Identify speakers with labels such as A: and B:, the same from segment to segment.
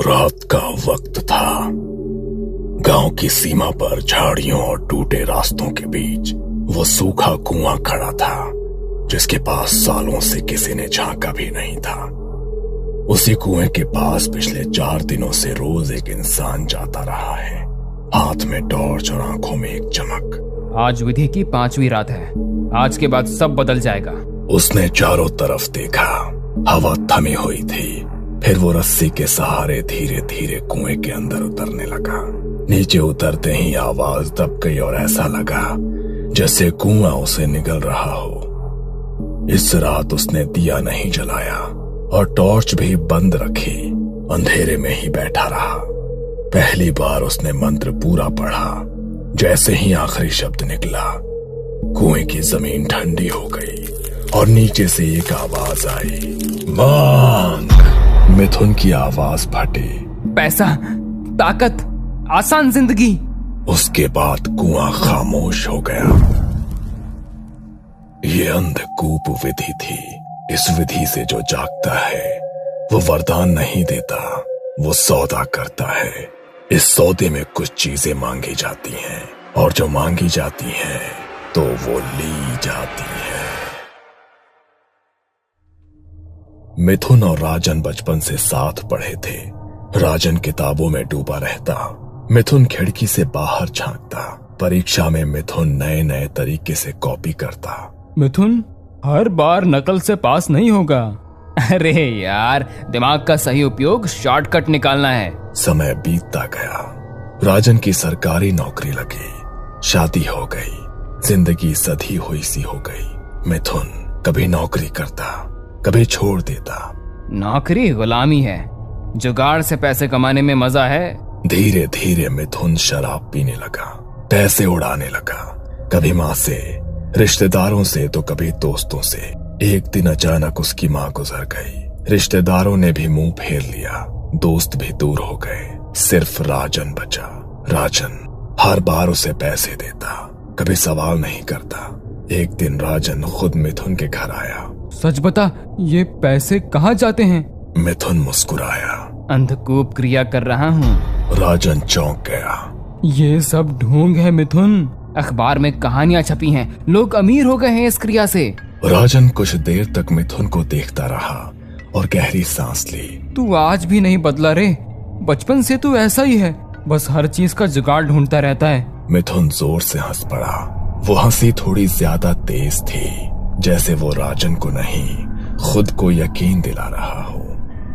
A: रात का वक्त था। गांव की सीमा पर झाड़ियों और टूटे रास्तों के बीच वो सूखा कुआं खड़ा था, जिसके पास सालों से किसी ने झांका भी नहीं था। उसी कुएं के पास पिछले 4 दिनों से रोज एक इंसान जाता रहा है, हाथ में टॉर्च और आंखों में एक चमक।
B: आज विधि की 5वीं रात है। आज के बाद सब बदल जाएगा।
A: उसने चारों तरफ देखा। हवा थमी हुई थी। फिर वो रस्सी के सहारे धीरे धीरे कुएं के अंदर उतरने लगा। नीचे उतरते ही आवाज दब गई और ऐसा लगा जैसे कुआं उसे निगल रहा हो। इस रात उसने दिया नहीं जलाया और टॉर्च भी बंद रखी। अंधेरे में ही बैठा रहा। पहली बार उसने मंत्र पूरा पढ़ा। जैसे ही आखिरी शब्द निकला, कुएं की जमीन ठंडी हो गई और नीचे से एक आवाज आई, मांग। मिथुन की आवाज फटी।
B: पैसा, ताकत, आसान जिंदगी।
A: उसके बाद कुआं खामोश हो गया। ये अंधकूप विधि थी। इस विधि से जो जागता है वो वरदान नहीं देता, वो सौदा करता है। इस सौदे में कुछ चीजें मांगी जाती हैं और जो मांगी जाती हैं तो वो ली जाती है। मिथुन और राजन बचपन से साथ पढ़े थे। राजन किताबों में डूबा रहता, मिथुन खिड़की से बाहर झांकता। परीक्षा में मिथुन नए नए तरीके से कॉपी करता।
B: मिथुन, हर बार नकल से पास नहीं होगा। अरे यार, दिमाग का सही उपयोग शॉर्टकट निकालना है।
A: समय बीतता गया। राजन की सरकारी नौकरी लगी, शादी हो गई, जिंदगी सधी हुई सी हो गई। मिथुन कभी नौकरी करता, कभी छोड़ देता।
B: नौकरी गुलामी है, जुगाड़ से पैसे कमाने में मजा है।
A: धीरे धीरे मिथुन शराब पीने लगा, पैसे उड़ाने लगा, कभी माँ से, रिश्तेदारों से तो कभी दोस्तों से। एक दिन अचानक उसकी माँ गुजर गई। रिश्तेदारों ने भी मुंह फेर लिया, दोस्त भी दूर हो गए, सिर्फ राजन बचा। राजन हर बार उसे पैसे देता, कभी सवाल नहीं करता। एक दिन राजन खुद मिथुन के घर आया।
B: सच बता, ये पैसे कहाँ जाते हैं?
A: मिथुन मुस्कुराया।
B: अंधकूप क्रिया कर रहा हूँ।
A: राजन चौंक गया।
B: ये सब ढोंग है मिथुन। अखबार में कहानियां छपी हैं, लोग अमीर हो गए हैं इस क्रिया से।
A: राजन कुछ देर तक मिथुन को देखता रहा और गहरी सांस ली।
B: तू आज भी नहीं बदला रे। बचपन से तू ऐसा ही है, बस हर चीज का जुगाड़ ढूंढता रहता है।
A: मिथुन जोर से हंस पड़ा। वो हंसी थोड़ी ज्यादा तेज थी, जैसे वो राजन को नहीं, खुद को यकीन दिला रहा हो।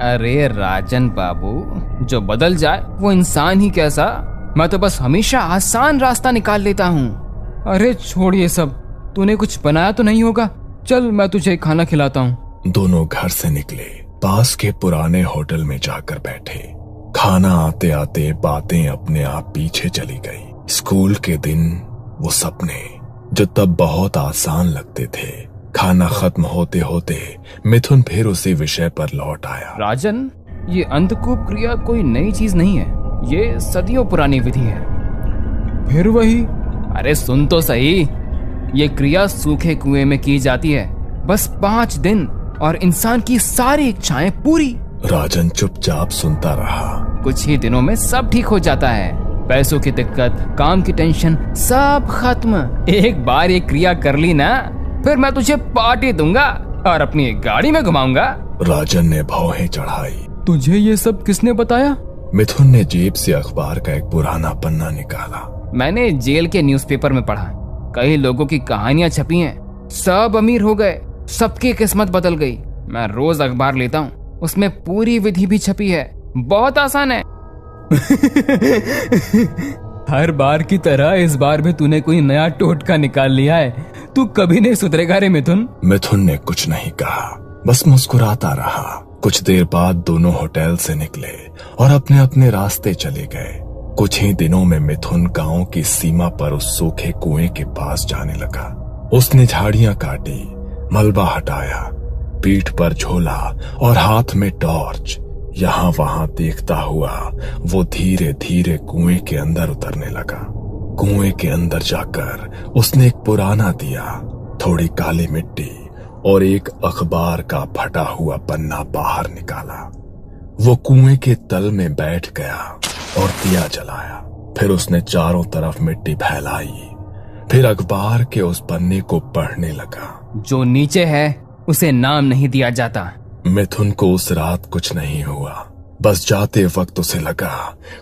B: अरे राजन बाबू, जो बदल जाए वो इंसान ही कैसा। मैं तो बस हमेशा आसान रास्ता निकाल लेता हूँ। अरे छोड़ ये सब, तूने कुछ बनाया तो नहीं होगा। चल मैं तुझे खाना खिलाता हूँ।
A: दोनों घर से निकले, पास के पुराने होटल में जाकर बैठे। खाना आते आते बातें अपने आप पीछे चली गई। स्कूल के दिन, वो सपने जो तब बहुत आसान लगते थे। खाना खत्म होते होते मिथुन फिर उसी विषय पर लौट आया।
B: राजन, ये अंधकूप क्रिया कोई नई चीज नहीं है, ये सदियों पुरानी विधि है। फिर वही? अरे सुन तो सही। ये क्रिया सूखे कुएं में की जाती है, बस 5 दिन और इंसान की सारी इच्छाएं पूरी।
A: राजन चुपचाप सुनता रहा।
B: कुछ ही दिनों में सब ठीक हो जाता है। पैसों की दिक्कत, काम की टेंशन, सब खत्म। एक बार ये क्रिया कर ली ना, फिर मैं तुझे पार्टी दूंगा और अपनी गाड़ी में घुमाऊंगा।
A: राजन ने भौहें चढ़ाई।
B: तुझे ये सब किसने बताया?
A: मिथुन ने जेब से अखबार का एक पुराना पन्ना निकाला।
B: मैंने जेल के न्यूज़पेपर में पढ़ा, कई लोगों की कहानियां छपी हैं, सब अमीर हो गए, सबकी किस्मत बदल गई। मैं रोज अखबार लेता हूँ, उसमें पूरी विधि भी छपी है, बहुत आसान है। हर बार की तरह इस बार भी तूने कोई नया टोटका निकाल लिया है। तू कभी नहीं सुधरेगा रे मिथुन।
A: मिथुन ने कुछ नहीं कहा, बस मुस्कुराता रहा। कुछ देर बाद दोनों होटल से निकले और अपने अपने रास्ते चले गए। कुछ ही दिनों में मिथुन गांव की सीमा पर उस सूखे कुएं के पास जाने लगा। उसने झाड़ियां काटी, मलबा हटाया, पीठ पर झोला और हाथ में टॉर्च। यहाँ वहां देखता हुआ वो धीरे धीरे कुएं के अंदर उतरने लगा। कुएं के अंदर जाकर उसने एक पुराना दिया, थोड़ी काली मिट्टी और एक अखबार का फटा हुआ पन्ना बाहर निकाला। वो कुएं के तल में बैठ गया और दिया जलाया। फिर उसने चारों तरफ मिट्टी फैलाई। फिर अखबार के उस पन्ने को पढ़ने लगा।
B: जो नीचे है उसे नाम नहीं दिया जाता।
A: मिथुन को उस रात कुछ नहीं हुआ। बस जाते वक्त उसे लगा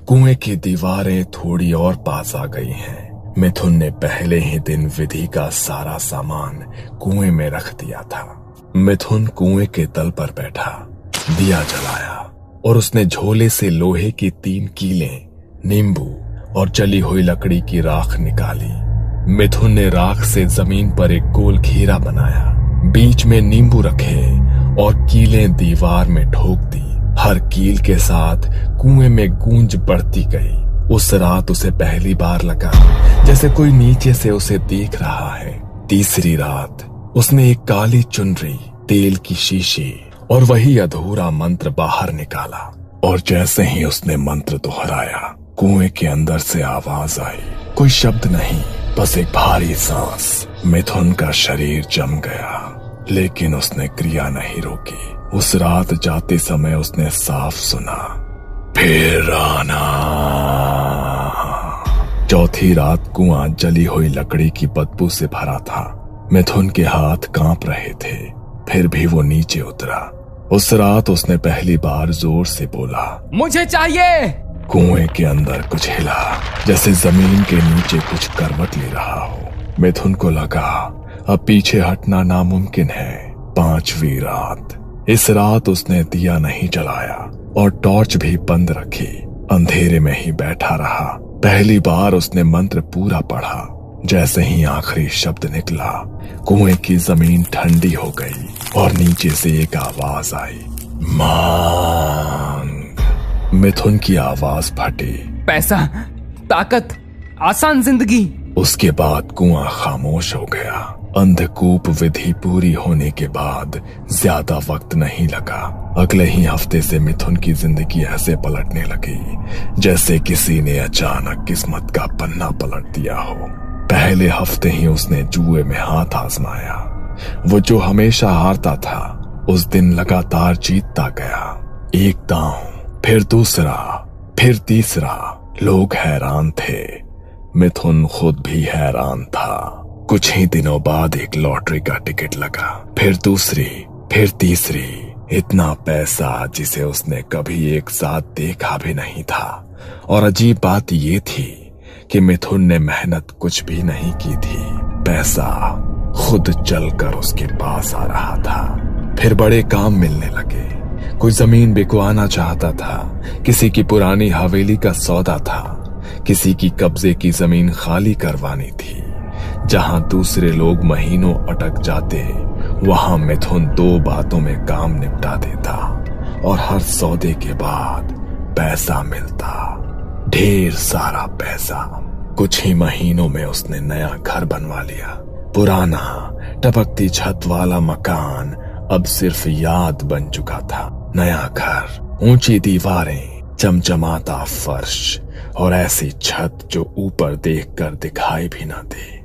A: कुएं की दीवारें थोड़ी और पास आ गई हैं। मिथुन ने पहले ही दिन विधि का सारा सामान कुएं में रख दिया था। मिथुन कुएं के तल पर बैठा, दिया जलाया और उसने झोले से लोहे की 3 कीलें, नींबू और जली हुई लकड़ी की राख निकाली। मिथुन ने राख से जमीन पर एक गोल घेरा बनाया, बीच में नींबू रखे और कीलें दीवार में ठोक दी। हर कील के साथ कुएं में गूंज बढ़ती गई। उस रात उसे पहली बार लगा जैसे कोई नीचे से उसे देख रहा है। तीसरी रात उसने एक काली चुनरी, तेल की शीशी और वही अधूरा मंत्र बाहर निकाला। और जैसे ही उसने मंत्र दोहराया, कुएं के अंदर से आवाज आई। कोई शब्द नहीं, बस एक भारी सांस। मिथुन का शरीर जम गया, लेकिन उसने क्रिया नहीं रोकी। उस रात जाते समय उसने साफ सुना, फिर आना। चौथी रात कुआं जली हुई लकड़ी की बदबू से भरा था। मिथुन के हाथ कांप रहे थे, फिर भी वो नीचे उतरा। उस रात उसने पहली बार जोर से बोला,
B: मुझे चाहिए।
A: कुएं के अंदर कुछ हिला, जैसे जमीन के नीचे कुछ करवट ले रहा हो। मिथुन को लगा अब पीछे हटना नामुमकिन है। 5वीं रात। इस रात उसने दिया नहीं जलाया और टॉर्च भी बंद रखी। अंधेरे में ही बैठा रहा। पहली बार उसने मंत्र पूरा पढ़ा। जैसे ही आखिरी शब्द निकला, कुएं की जमीन ठंडी हो गई और नीचे से एक आवाज आई, मांग। मिथुन की आवाज फटी,
B: पैसा, ताकत, आसान जिंदगी।
A: उसके बाद कुआं खामोश हो गया। अंधकूप विधि पूरी होने के बाद ज्यादा वक्त नहीं लगा। अगले ही हफ्ते से मिथुन की जिंदगी ऐसे पलटने लगी जैसे किसी ने अचानक किस्मत का पन्ना पलट दिया हो। पहले हफ्ते ही उसने जुए में हाथ आजमाया। वो जो हमेशा हारता था, उस दिन लगातार जीतता गया। एक दांव, फिर दूसरा, फिर तीसरा। लोग हैरान थे, मिथुन खुद भी हैरान था। कुछ ही दिनों बाद एक लॉटरी का टिकट लगा, फिर दूसरी, फिर तीसरी। इतना पैसा जिसे उसने कभी एक साथ देखा भी नहीं था। और अजीब बात ये थी कि मिथुन ने मेहनत कुछ भी नहीं की थी। पैसा खुद चलकर उसके पास आ रहा था। फिर बड़े काम मिलने लगे। कोई जमीन बिकवाना चाहता था, किसी की पुरानी हवेली का सौदा था, किसी की कब्जे की जमीन खाली करवानी थी। जहां दूसरे लोग महीनों अटक जाते, वहां मिथुन 2 बातों में काम निपटा देता और हर सौदे के बाद पैसा मिलता, ढेर सारा पैसा। कुछ ही महीनों में उसने नया घर बनवा लिया। पुराना टपकती छत वाला मकान अब सिर्फ याद बन चुका था। नया घर, ऊंची दीवारें, चमचमाता फर्श और ऐसी छत जो ऊपर देखकर दिखाई भी ना दे।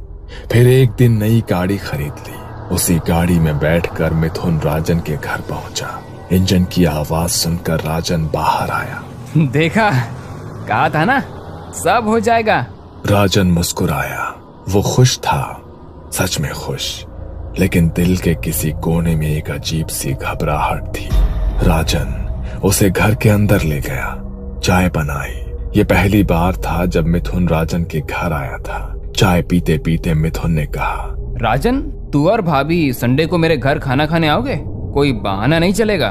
A: फिर एक दिन नई गाड़ी खरीद ली। उसी गाड़ी में बैठकर मिथुन राजन के घर पहुंचा। इंजन की आवाज सुनकर राजन बाहर आया।
B: देखा, कहा था ना, सब हो जाएगा।
A: राजन मुस्कुराया। वो खुश था, सच में खुश, लेकिन दिल के किसी कोने में एक अजीब सी घबराहट थी। राजन उसे घर के अंदर ले गया, चाय बनाई। ये पहली बार था जब मिथुन राजन के घर आया था। चाय पीते पीते मिथुन ने कहा,
B: राजन, तू और भाभी संडे को मेरे घर खाना खाने आओगे? कोई बहाना नहीं चलेगा?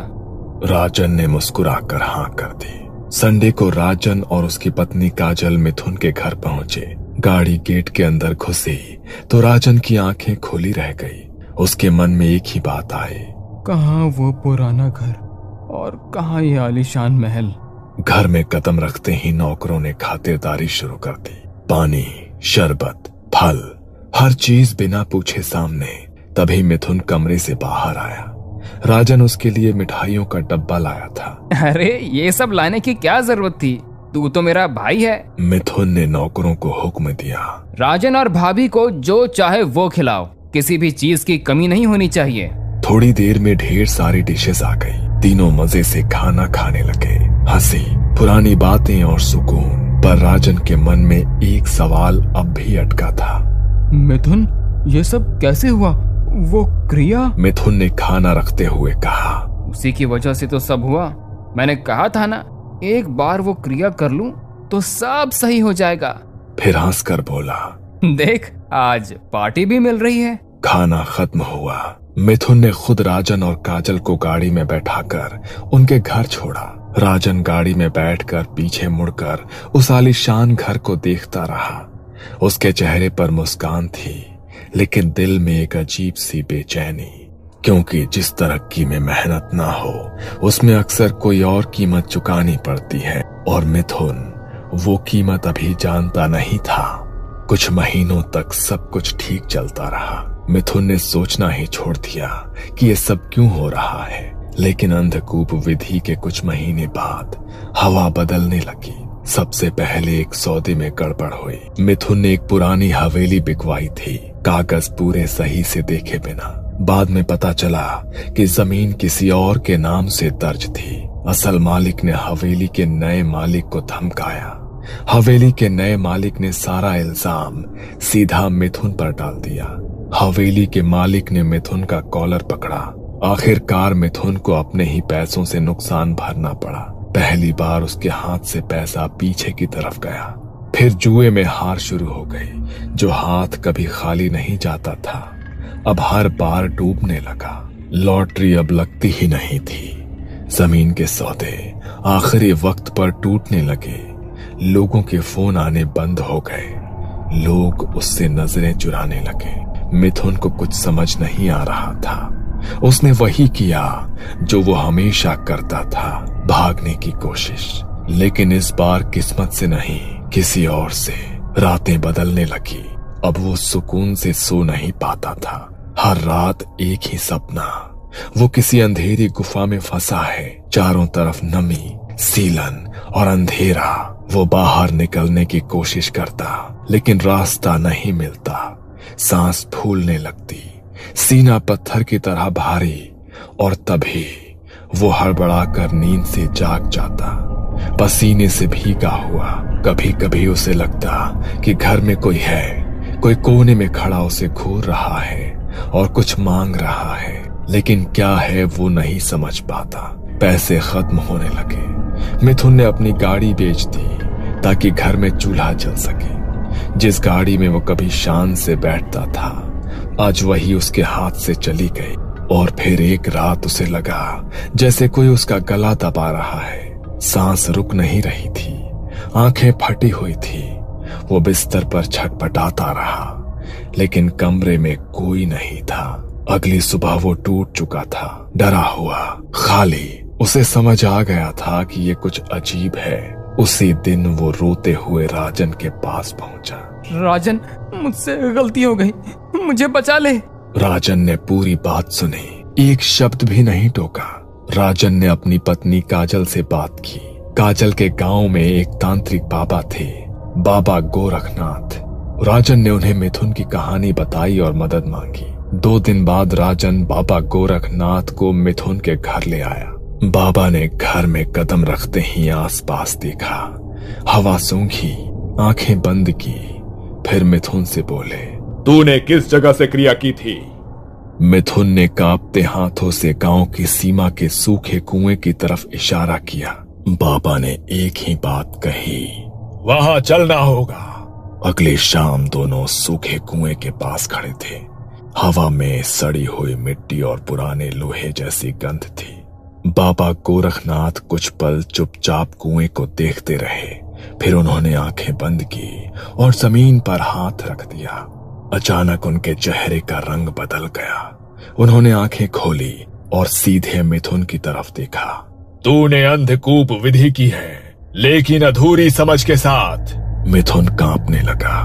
A: राजन ने मुस्कुराकर हाँ कर दी। संडे को राजन और उसकी पत्नी काजल मिथुन के घर पहुंचे। गाड़ी गेट के अंदर घुसी तो राजन की आंखें खुली रह गई। उसके मन में एक ही बात आई,
B: कहाँ वो पुराना घर और कहाँ ये आलीशान महल।
A: घर में कदम रखते ही नौकरों ने खातिरदारी शुरू कर दी। पानी, शरबत, फल, हर चीज बिना पूछे सामने। तभी मिथुन कमरे से बाहर आया। राजन उसके लिए मिठाइयों का डब्बा लाया था।
B: अरे ये सब लाने की क्या जरूरत थी? तू तो मेरा भाई है।
A: मिथुन ने नौकरों को हुक्म दिया,
B: राजन और भाभी को जो चाहे वो खिलाओ, किसी भी चीज की कमी नहीं होनी चाहिए।
A: थोड़ी देर में ढेर सारी डिशेस आ गई। तीनों मजे से खाना खाने लगे। हंसी, पुरानी बातें और सुकून। पर राजन के मन में एक सवाल अब भी अटका था।
B: मिथुन, ये सब कैसे हुआ? वो क्रिया?
A: मिथुन ने खाना रखते हुए कहा।
B: उसी की वजह से तो सब हुआ। मैंने कहा था ना, एक बार वो क्रिया कर लूं तो सब सही हो जाएगा।
A: फिर हंसकर बोला,
B: देख, आज पार्टी भी मिल रही है।
A: खाना खत्म हुआ। मिथुन ने खुद राजन और काजल को गाड़ी में बैठाकर उनके घर छोड़ा। राजन गाड़ी में बैठकर पीछे मुड़कर उस आलीशान घर को देखता रहा। उसके चेहरे पर मुस्कान थी, लेकिन दिल में एक अजीब सी बेचैनी, क्योंकि जिस तरक्की में मेहनत ना हो उसमें अक्सर कोई और कीमत चुकानी पड़ती है, और मिथुन वो कीमत अभी जानता नहीं था। कुछ महीनों तक सब कुछ ठीक चलता रहा। मिथुन ने सोचना ही छोड़ दिया कि ये सब क्यों हो रहा है। लेकिन अंधकूप विधि के कुछ महीने बाद हवा बदलने लगी। सबसे पहले एक सौदे में गड़बड़ हुई। मिथुन ने एक पुरानी हवेली बिकवाई थी, कागज पूरे सही से देखे बिना। बाद में पता चला कि जमीन किसी और के नाम से दर्ज थी। असल मालिक ने हवेली के नए मालिक को धमकाया। हवेली के नए मालिक ने सारा इल्जाम सीधा मिथुन पर डाल दिया। हवेली के मालिक ने मिथुन का कॉलर पकड़ा। आखिरकार मिथुन को अपने ही पैसों से नुकसान भरना पड़ा। पहली बार उसके हाथ से पैसा पीछे की तरफ गया। फिर जुए में हार शुरू हो गई। जो हाथ कभी खाली नहीं जाता था, अब हर बार डूबने लगा। लॉटरी अब लगती ही नहीं थी। जमीन के सौदे आखिरी वक्त पर टूटने लगे। लोगों के फोन आने बंद हो गए। लोग उससे नजरें चुराने लगे। मिथुन को कुछ समझ नहीं आ रहा था। उसने वही किया जो वो हमेशा करता था, भागने की कोशिश। लेकिन इस बार किस्मत से नहीं, किसी और से। रातें बदलने लगी। अब वो सुकून से सो नहीं पाता था। हर रात एक ही सपना। वो किसी अंधेरी गुफा में फंसा है। चारों तरफ नमी, सीलन और अंधेरा। वो बाहर निकलने की कोशिश करता, लेकिन रास्ता नहीं मिलता। सांस फूलने लगती, सीना पत्थर की तरह भारी। और तभी वो हड़बड़ाकर नींद से जाग जाता, पसीने से भीगा हुआ। कभी कभी उसे लगता कि घर में कोई है, कोई कोने में खड़ा उसे घूर रहा है और कुछ मांग रहा है। लेकिन क्या है वो नहीं समझ पाता। पैसे खत्म होने लगे। मिथुन ने अपनी गाड़ी बेच दी ताकि घर में चूल्हा जल सके। जिस गाड़ी में वो कभी शान से बैठता था, आज वही उसके हाथ से चली गई। और फिर एक रात उसे लगा जैसे कोई उसका गला दबा रहा है। सांस रुक नहीं रही थी, आंखें फटी हुई थी। वो बिस्तर पर छटपटाता रहा, लेकिन कमरे में कोई नहीं था। अगली सुबह वो टूट चुका था, डरा हुआ, खाली। उसे समझ आ गया था कि ये कुछ अजीब है। उसी दिन वो रोते हुए राजन के पास पहुंचा।
B: राजन, मुझसे गलती हो गई, मुझे बचा ले।
A: राजन ने पूरी बात सुनी, एक शब्द भी नहीं टोका। राजन ने अपनी पत्नी काजल से बात की। काजल के गांव में एक तांत्रिक बाबा थे, बाबा गोरखनाथ। राजन ने उन्हें मिथुन की कहानी बताई और मदद मांगी। 2 दिन बाद राजन बाबा गोरखनाथ को मिथुन के घर ले आया। बाबा ने घर में कदम रखते ही आसपास देखा। हवा सूंघी, आंखें बंद की। फिर मिथुन से बोले,
C: तूने किस जगह से क्रिया की थी?
A: मिथुन ने कांपते हाथों से गांव की सीमा के सूखे कुएं की तरफ इशारा किया। बाबा ने एक ही बात कही,
C: वहां चलना होगा।
A: अगली शाम दोनों सूखे कुएं के पास खड़े थे। हवा में सड़ी हुई मिट्टी और पुराने लोहे जैसी गंध थी। बाबा गोरखनाथ कुछ पल चुपचाप कुएं को देखते रहे। फिर उन्होंने आंखें बंद की और जमीन पर हाथ रख दिया। अचानक उनके चेहरे का रंग बदल गया। उन्होंने आंखें खोली और सीधे मिथुन की तरफ देखा।
C: तूने अंधकूप विधि की है, लेकिन अधूरी समझ के साथ।
A: मिथुन कांपने लगा।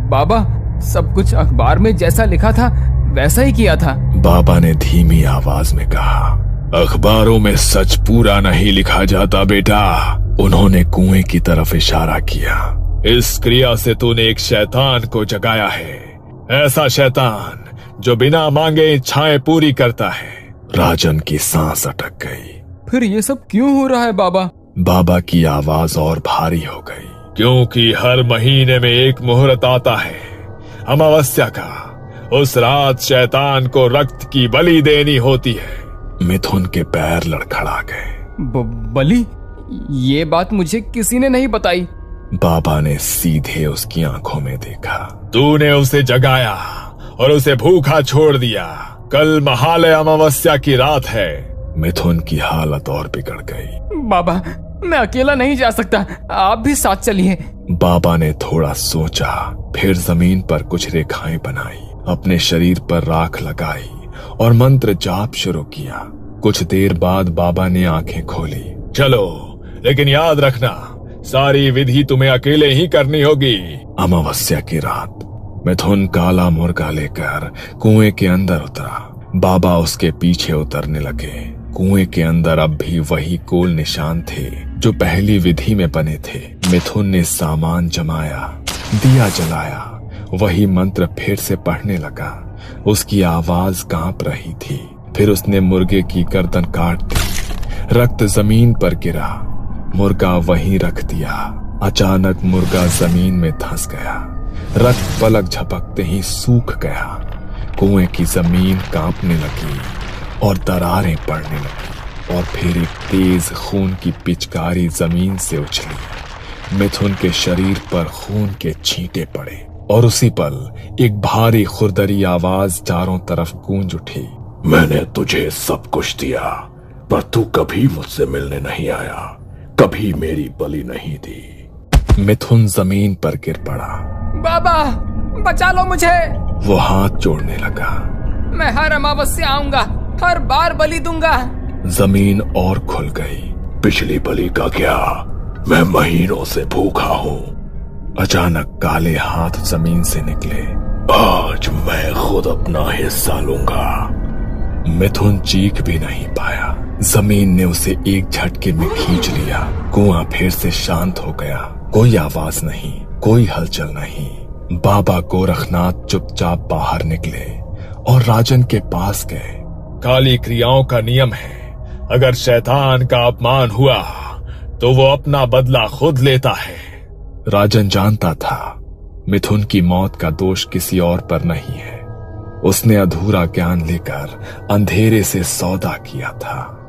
B: बाबा, सब कुछ अखबार में जैसा लिखा था वैसा ही किया था।
A: बाबा ने धीमी आवाज में कहा,
C: अखबारों में सच पूरा नहीं लिखा जाता बेटा।
A: उन्होंने कुएं की तरफ इशारा किया।
C: इस क्रिया से तूने एक शैतान को जगाया है, ऐसा शैतान जो बिना मांगे इच्छाएं पूरी करता है।
A: राजन की सांस अटक गई।
B: फिर ये सब क्यों हो रहा है बाबा?
A: बाबा की आवाज और भारी हो गई।
C: क्योंकि हर महीने में एक मुहूर्त आता है अमावस्या का। उस रात शैतान को रक्त की बलि देनी होती है।
A: मिथुन के पैर लड़खड़ा गए।
B: बलि? ये बात मुझे किसी ने नहीं बताई।
A: बाबा ने सीधे उसकी आंखों में देखा।
C: तूने उसे जगाया और उसे भूखा छोड़ दिया। कल महालय अमावस्या की रात है।
A: मिथुन की हालत और बिगड़ गई।
B: बाबा, मैं अकेला नहीं जा सकता, आप भी साथ चलिए।
A: बाबा ने थोड़ा सोचा, फिर जमीन पर कुछ रेखाएं बनाई, अपने शरीर पर राख लगाई और मंत्र जाप शुरू किया। कुछ देर बाद बाबा ने आंखें खोली।
C: चलो, लेकिन याद रखना, सारी विधि तुम्हें अकेले ही करनी होगी।
A: अमावस्या की रात मिथुन काला मुर्गा लेकर कुएं के अंदर उतरा। बाबा उसके पीछे उतरने लगे। कुएं के अंदर अब भी वही कोल निशान थे जो पहली विधि में बने थे। मिथुन ने सामान जमाया, दिया जलाया, वही मंत्र फिर से पढ़ने लगा। उसकी आवाज कांप रही थी। फिर उसने मुर्गे की गर्दन काट दी। रक्त जमीन पर गिरा। मुर्गा वहीं रख दिया। अचानक मुर्गा जमीन में धंस गया। रक्त पलक झपकते ही सूख गया। कुएं की जमीन कांपने लगी और दरारें पड़ने लगी और फिर एक तेज खून की पिचकारी जमीन से उछली। मिथुन के शरीर पर खून के छींटे पड़े और उसी पल एक भारी खुरदरी आवाज चारों तरफ गूंज उठी। मैंने तुझे सब कुछ दिया, पर तू कभी मुझसे मिलने नहीं आया, कभी मेरी बलि नहीं दी। मिथुन जमीन पर गिर पड़ा।
B: बाबा, बचा लो मुझे।
A: वो हाथ जोड़ने लगा।
B: मैं हर अमावस्या आऊंगा, हर बार बलि दूंगा।
A: जमीन और खुल गई। पिछली बलि का क्या, मैं महीनों से भूखा हूँ। अचानक काले हाथ जमीन से निकले। आज मैं खुद अपना हिस्सा लूंगा। मिथुन चीख भी नहीं पाया। जमीन ने उसे एक झटके में खींच लिया। कुआं फिर से शांत हो गया। कोई आवाज नहीं, कोई हलचल नहीं। बाबा गोरखनाथ चुपचाप बाहर निकले और राजन के पास गए।
C: काली क्रियाओं का नियम है, अगर शैतान का अपमान हुआ तो वो अपना बदला खुद लेता है।
A: राजन जानता था मिथुन की मौत का दोष किसी और पर नहीं है। उसने अधूरा ज्ञान लेकर अंधेरे से सौदा किया था।